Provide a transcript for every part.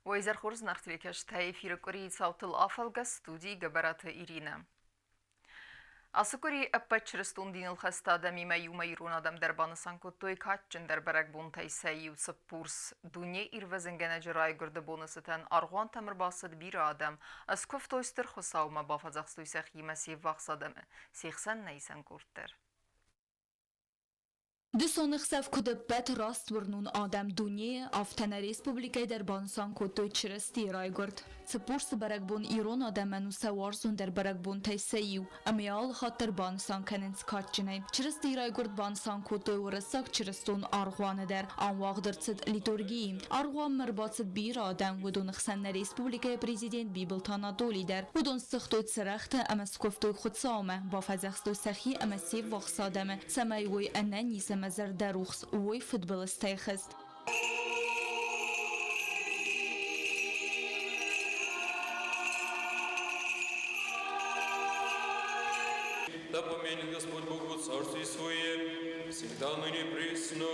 ويزر خورز نختلكش تاي في ركوري صوت الأفلقة ستودي جبرات إيرينا أسكوري أبتش رستون دين الخستا دمي ما يوميرون آدم در بانسان كتوي كاتشن در برق بون تايساي و سبورس دونيه إيروزنگنه جراي گرده بونستن أرغوان تمر باسد بير آدم از كفتو استر خساو ما بافزاقستوي سخي مسيف واقص آدم سيخسن نيسن كورتر دو سونخسف کد بت راست ورنون آدم دنیه آفتن ریسپوبلیکای در بانسان کتوی چرستی رای گرد. سپورس برگ بون ایران آدم منو سوارزون در برگ بون تیسیو امیال خاطر بانسان کننس کاتجنه. چرستی رای گرد بانسان کتوی ورساک چرستون آرغوان در آن وقت درصد لیتورگی. آرغوان مرباط بیر آدم و دونخسن ریسپوبلیکای پرزیدنت بیبلتانا دولی در و دون سختوی سرخت امس کفتوی خود سامه با فزخستوی سخی امسی وقصادمه سمایوی اننی مزر دروخس وی فوتبالستی خست. Да поменит Господь Бог в Царстве Своем, всегда ныне присно,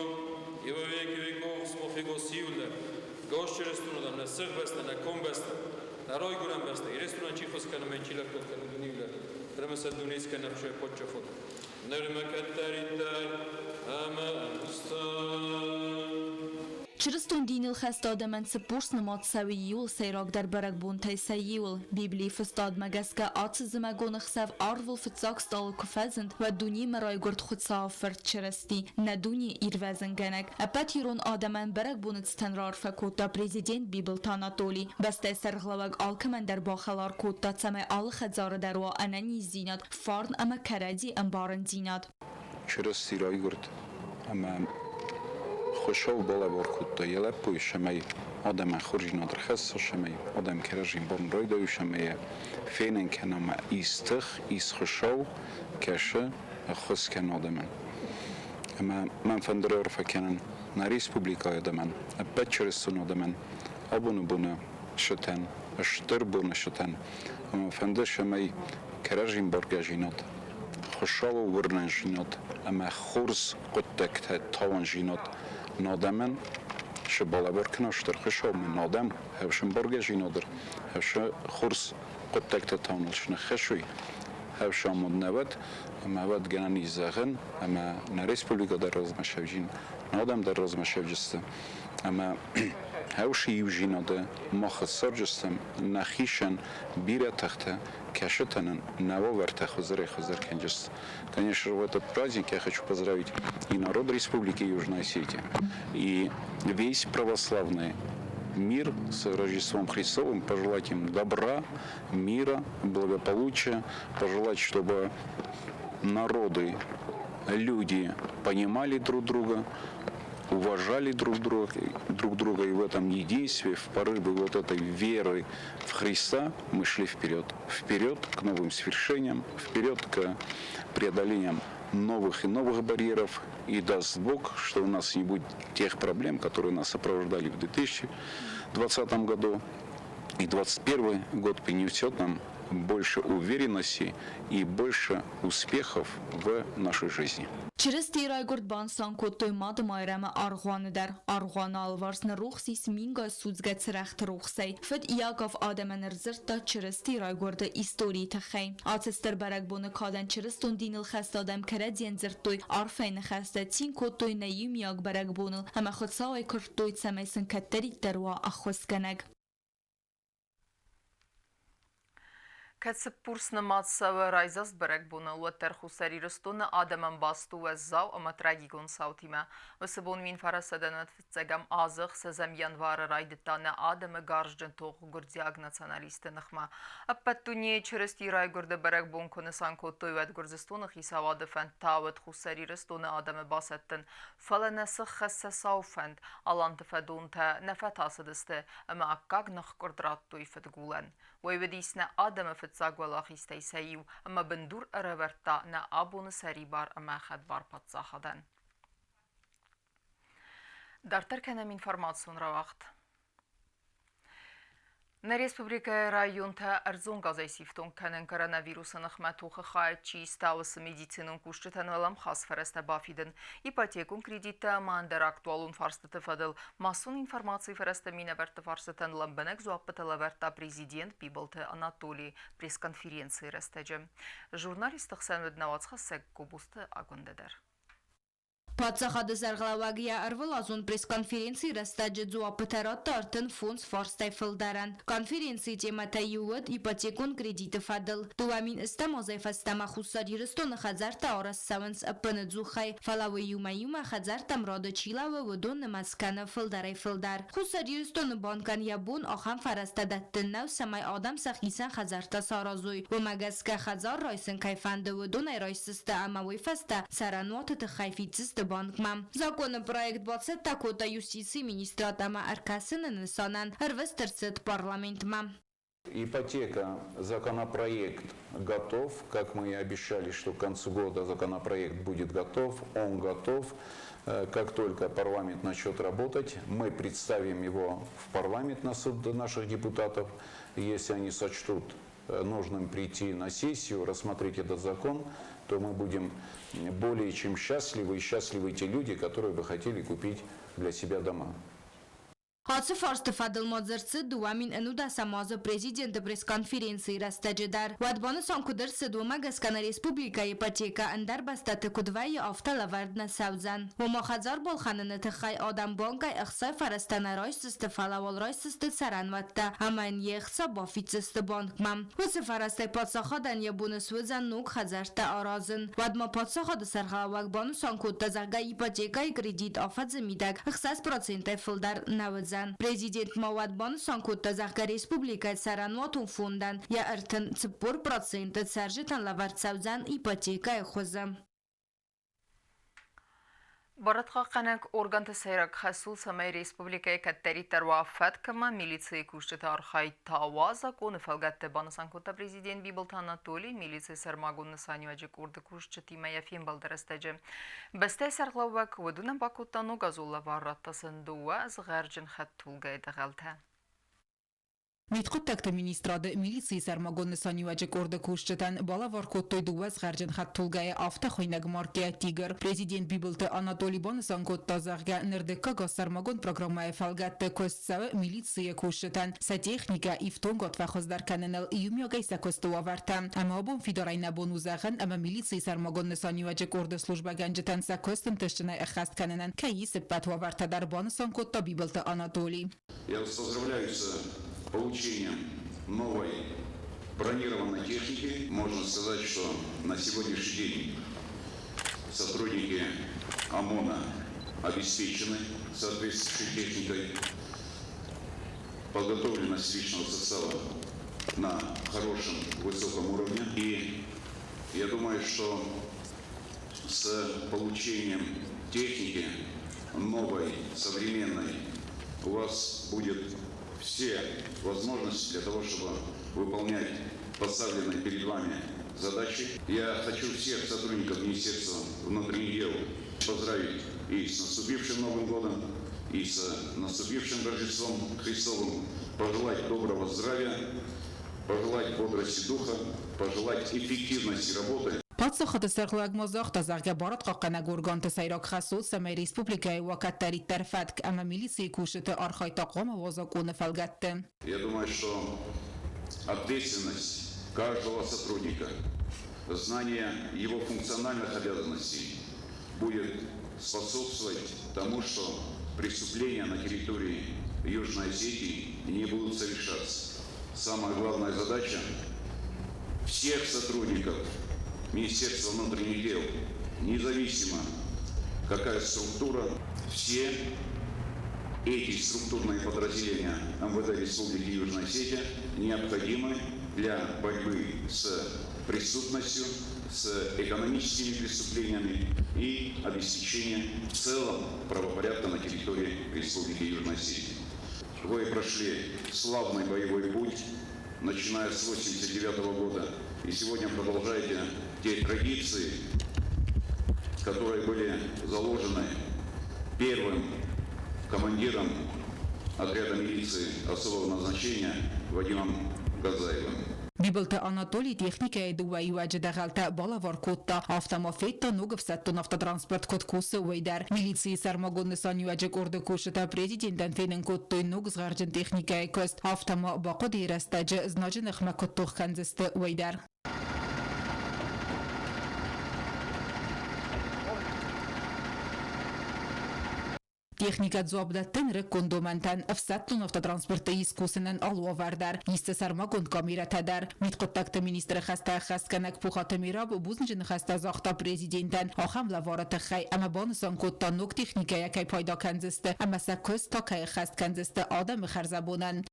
и во веки веков смог Его силе. Гош через туну на сых беста, на ком беста, на рой гурам беста, и ресту на чихоска на менчилер котка на дунивле, тремеса дунийска на вше подчафот. Нерме катаритай, چرستون دین الخستاد من سپورس نماد سویول سیراک در برگ بون تای سیول بیبلی فستاد مگس که آتز مگون خسف آرول فتزاک ستال کفزند و دونی مرای گرد خود سافرد چرستی ندونی ایروزن گنگ اپت یرون آدمن برگ بوند ستنرار فکوت دا پریزیدنت بیبلتانا تولی بسته سرغلوگ آلکمن در باخلار کود دا تسمه آل خدزار در و اننی زیناد فارن اما کردی انبارن زیناد چرستی رای گرد اما خوشحال بالا ورکود تا یه لپوی شمای آدم خورجی نادر خست شمای آدم کرجین بارن رای داوی شمای فینن کنم ایستخ ایست خوشحال کشه خس کن آدمن اما من فندره عرفه کنن نریس پوبلیکای آدمن بچرستون آدمن آبونو بونه شتن اشتر بونه شتن اما فنده شمای کرجین بارگجینات خوشحال ورنن جینات اما خورز قدکت تاون جینات نادمن شباله برکناشتر خوشحال من نادم هفشن برگه جینادر هفشن خورز قدکت تاونلشن خشوی هفشن مدنوت اما ود گنانی زغن اما نریسپولیکا در رازمشو جین نادم در رازمشو جسته اما هوشی یوجیناده ما خسار جستم نخیشن بیره تخته кашетанен нововерта хозер кончест. Конечно, в этот праздник я хочу поздравить и народ Республики Южной Осетии, и весь православный мир с Рождеством Христовым, пожелать им добра, мира, благополучия, пожелать, чтобы народы, люди понимали друг друга, уважали друг друга и в этом единстве, в порыве вот этой веры в Христа мы шли вперед к новым свершениям, вперед к преодолениям новых и новых барьеров. И даст Бог, что у нас не будет тех проблем, которые нас сопровождали в 2020 году. И 2021 год принесет нам больше уверенности и больше успехов в нашей жизни. Через тирай гурд бансан куттой мад майрам аргуан در аргуан алварсн рухсис минга суцгет срахт рухсай фет иагов адамен рзрта через тирай гурд истории тахай ацестер барак бон каден черестон динил خست آدم کردین زرتوی عرفین خسته تین کتوی نیم یاگ برگ بونل هم خود سای کرتوی سمیسن کتری دروا اخوس کنگ كتسبورس نمات سوا رايزاز برك بونا وترخو سري رستون آدمان باستو وزاو اما تراجيگون ساوتيما وسبون مين فرسدنت فتزگم آزخ سزم ينوار رايدتان آدم گارجن توغ گردزياگ ناتساناليست نخما اپتونيه چرستی راي گرده برك بون کنسان کتوی ود گرزستون خيسا وادفن تاوت خو سري رستون آدم باستن فلنسخ خسا ساوفند الان تفدون تا نفت آسدسته اما اكاگ نخ گردراتوی فتگولن ويوديسنا آدم فتزاگولا خيستي سيو اما بندور اراورتا نا آبون سري بار اما خد بار پتزاخدن در تركنا من فرماتسون رواقت Na Республика районта Арзон газайсифтон канен коронавирусын хматуха хает чистаусы медицинун куштытан валам хас фареста бафиден. Ипотекун кредита мандер актуалун фарстыты фадыл. Массун информации фареста минаверта фарстытан ламбанек зуаппатала верта президент Бибалты Анатолий пресс-конференции растеджем. Журналист Хсан Веднавацхасек кубусты агундедер. Պատսախադը զարգլավագիա արվլ ազուն պրես-կոնֆերենցի ռստաջը ձուապտարատ տարտն ֆոնս ֆորստայ ֆլդարան։ Կոնֆերենցի տեմատա յուըդ իպотекուն կրեդիտը ֆադլ։ Տուամին ըստամ ոզայֆաստամա խուսար երստոնը խազարտա օրաս սավնց ըպնը ձուխայ ֆալավը յումա խազարտամ ռոդը չիլավը վդոն նմացկանը ֆլդարայ ֆլդար։ Խուսար երստոնը բանկան յաբուն ախան ֆարաստադատտնավ սամայ ադամ սախիսան խազարտա սարազույ։ Վմագասկա խազար ռայսն կայֆանդը վդոն այ ռայսստը ամավույֆաստա սարանուատը տխայֆիցստը банкма. Законный проект 20 такота юстиции министра Тама Аркасына Несанан Рвестерцет парламентма. Ипотека, законопроект готов, как мы и обещали, что к концу года законопроект будет готов, он готов. Как только парламент начнет работать, мы представим его в парламент на суд наших депутатов, если они сочтут нужным прийти на сессию, рассмотреть этот закон, то мы будем более чем счастливы, и счастливы те люди, которые бы хотели купить для себя дома. Հացը ֆարստը ֆադլ մոձերցը դուամին ընուդա սամազը պրեզիդենտը պրես-կոնֆերենցի ռաստաջդար վադբանը սանքուդր սդումա գասկանը ռեսպուբլիկա իպотека ընդար բաստատը կուդվայի ավտալավարդնա սավզան ոմոխազար բոլխաննը թխայ ադամ բանկայ ըխսայ ֆարաստանա ռոյսստը ֆալավոլ ռոյսստը սարանվատտա ամայն եղցա բաֆիցստը բանկմամ վսը ֆարաստայ պատսախադան յաբունը սվզան նուկ խազարտա արազն վադմա պատսախադը սարխավակ բանու սանքուդտա զարգա իպотекայի կրեդիտ աֆածը միդակ 60% ֆլդար նավզան Президент Мавадбан Санкутта Захга Республика Сарануатун фундан я эртен цепор процента царжитан лаварцавзан ипотека хоза. Баратха қанак органты сайрак хасул самай республикай каттари тарвафат кама милиция куштыты архай тава законы фалгатты баны Санкутта президент Бибалты Анатолий милиция сармагунны санюаджик урды куштыты маяфин балдарастаджы. Бастай сарглавак вадунан бакуттану газулла варраттасын дуа згарджин хаттулгайда галта. Митқут такта министрады милиции сармагонны санюаджик орды кушчытан бала варкоттой дуаз гарджин хаттулгая авта хойнаг маркия тигр. Президент Бибалты Анатолий баны санкотта зарга нырдыкка газ сармагон программая фалгатты костсавы милиция кушчытан. Са техника ифтонгот вахоздар каненел юмьогайса костуа варта. Ама обон фидорайна бонузаган, ама милиции сармагонны санюаджик орды служба ганджитан са костым тышчына эхаст каненен. Каи сыппатва варта дар баны санкотта Бибалты Анатолий. Я вас поздравляю с получением новой бронированной техники. Можно сказать, что на сегодняшний день сотрудники ОМОНа обеспечены соответствующей техникой. Подготовленность личного состава на хорошем, высоком уровне. И я думаю, что с получением техники новой, современной, у вас будет все возможности для того, чтобы выполнять поставленные перед вами задачи. Я хочу всех сотрудников Министерства внутренних дел поздравить и с наступившим Новым годом, и с наступившим Рождеством Христовым, пожелать доброго здравия, пожелать бодрости духа, пожелать эффективности работы. Պատսախատը սեղլակ մոզախտա զարգա բարատ қаққանա գորգանտը սայրակ խասոտ սամայ республикայի вакаттари тарфатк ама милиции кушыты архай тақома вазаконы фалгатты. Я думаю, что ответственность каждого сотрудника, знание его функциональных обязанностей будет способствовать тому, что преступления на территории Южной Осетии не будут совершаться. Самая главная задача всех сотрудников Министерства внутренних дел, независимо какая структура, все эти структурные подразделения МВД Республики Южная Осетия необходимы для борьбы с преступностью, с экономическими преступлениями и обеспечения в целом правопорядка на территории Республики Южная Осетия. Вы прошли славный боевой путь, начиная с 1989 года, и сегодня продолжаете те традиции, которые были заложены первым командиром отряда милиции особого назначения Вадимом Газаевым. Бибылты Анатолий техникայի դուվայի ուաջը դեղալտը բալավար կոտտա ավտոմոֆետտա նուգվսատտուն ավտոտրանսպորտ կոտկուսը ուեյդար միլիցիի սարմագոննսանի ուաջը կորդը կուշտա պրեզիդենտան ֆենն կոտտոյ նուգ զղարջն техникայի կոստ ավտոմա բակոդի ռաստաջը զնաջը նխմա կոտտող կանձստը ուեյդար Техника зуабдаттен рекондомантан афсаттун автотранспорта искусынын алуа вардар. Исте сармагон камера тадар. Митқоттакта министр хаста хасканак пухата мираб бузынжын хаста захта президентан. Ахам лаварата хай ама банысан котта нук техника якай пайда канзысты. Ама сакөз такай хаст канзысты адам харзабонан.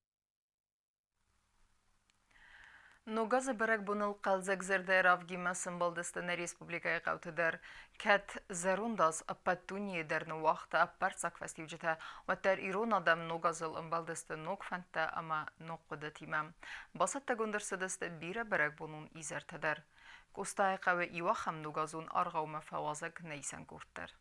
Нугазы бәрәк бұныл қалзак зерді равгима сымбалдыстыны республикая қаутыдар. Кәт зәрундаз аппаттуни дәрні уақта аппарцак фәстивжіті. Вәттер ирон адам нугазыл ымбалдысты нук фәнті ама нук қыды тимам. Басатта гөндірсідісті бірі бәрәк бұнын изертідар. Кустайы қавы ивахам нугазун арғаума фавазак нейсен көрттір.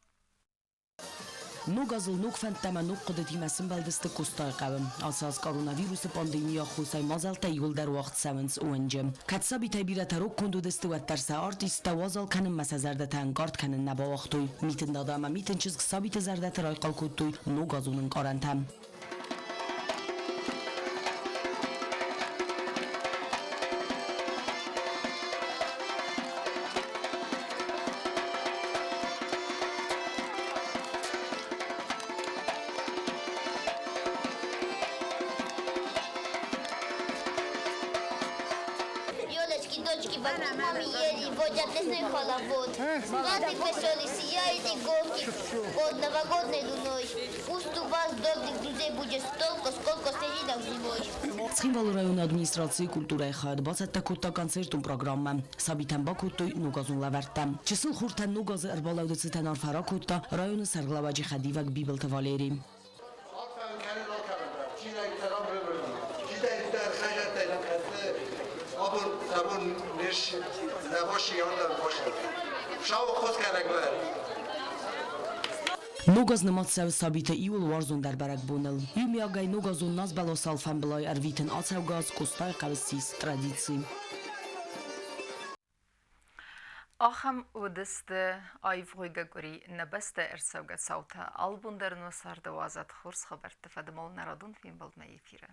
Нугазыл нук фэнтама нук қыдытима сымбалдысты кустай қавым. Асас коронавирусы пандемия хусай мазалта юлдар вақт сәвінс уынжым. Катсаби тайбира тарук күндудысты вәттарса артиста вазал канын масазарда тәңгард канын наба вақтуй. Митін дадама митін чызг сабиты зарда тарай қалкуттуй нугазунын қарантам. Дочки, вокруг мамы ели, водят лесной хоровод. Сладких веселых сияет иголки под новогодной луной. Пусть у вас добрых друзей будет столько, сколько снежинок зимой. Схимвал район администрации культуры хад басатта кутта концертун программа. Сабитан бакуттой нугазун лавартам. Чисыл хуртан нугазы арбалаудыцытан арфара кутта районы сарглаваджи хадивак бибылты валери. Нугаз наматсав сабита иул варзун дар барак бунал. Юмиагай нугазун наз бало салфан блай арвитен ацавгаз кустай кавсис традиции. Ахам удысты айвгойга гори набасты эрсавга саута албундарны сарды вазат хурс хабарты фадымал народун фин балдна эфирі.